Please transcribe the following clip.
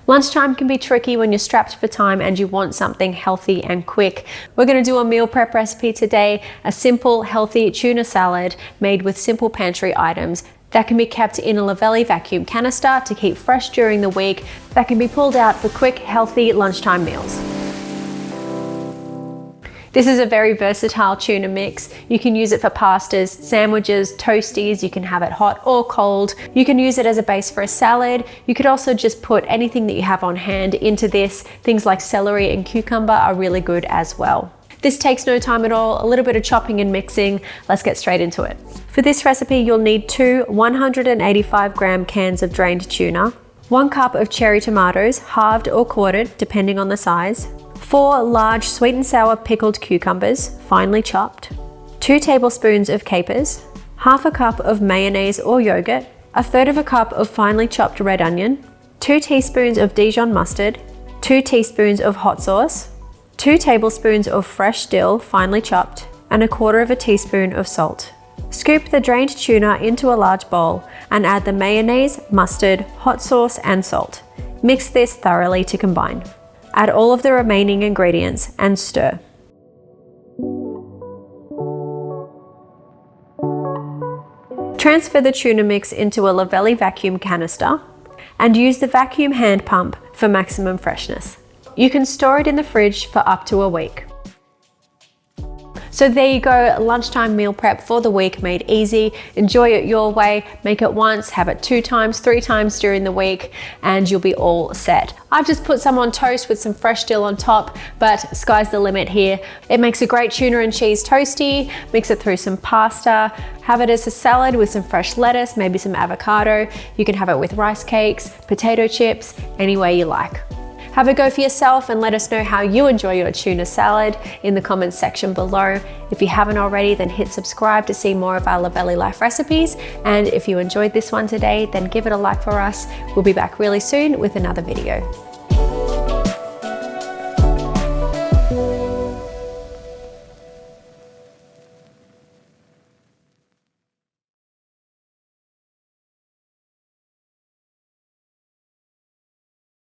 Lunchtime can be tricky when you're strapped for time and you want something healthy and quick. We're going to do a meal prep recipe today, a simple, healthy tuna salad made with simple pantry items that can be kept in a Luvele vacuum canister to keep fresh during the week, that can be pulled out for quick, healthy lunchtime meals. This is a very versatile tuna mix. You can use it for pastas, sandwiches, toasties. You can have it hot or cold. You can use it as a base for a salad. You could also just put anything that you have on hand into this. Things like celery and cucumber are really good as well. This takes no time at all, a little bit of chopping and mixing. Let's get straight into it. For this recipe, you'll need 2 185-gram cans of drained tuna, 1 cup of cherry tomatoes, halved or quartered, depending on the size, 4 large sweet and sour pickled cucumbers, finely chopped, 2 tablespoons of capers, half a cup of mayonnaise or yogurt, 1/3 cup of finely chopped red onion, 2 teaspoons of Dijon mustard, 2 teaspoons of hot sauce, 2 tablespoons of fresh dill, finely chopped, and 1/4 teaspoon of salt. Scoop the drained tuna into a large bowl and add the mayonnaise, mustard, hot sauce, and salt. Mix this thoroughly to combine. Add all of the remaining ingredients and stir. Transfer the tuna mix into a Luvele vacuum canister and use the vacuum hand pump for maximum freshness. You can store it in the fridge for up to a week. So there you go, lunchtime meal prep for the week made easy. Enjoy it your way, make it once, have it 2 times, 3 times during the week, and you'll be all set. I've just put some on toast with some fresh dill on top, but sky's the limit here. It makes a great tuna and cheese toasty. Mix it through some pasta, have it as a salad with some fresh lettuce, maybe some avocado. You can have it with rice cakes, potato chips, any way you like. Have a go for yourself and let us know how you enjoy your tuna salad in the comments section below. If you haven't already, then hit subscribe to see more of our Luvele life recipes. And if you enjoyed this one today, then give it a like for us. We'll be back really soon with another video.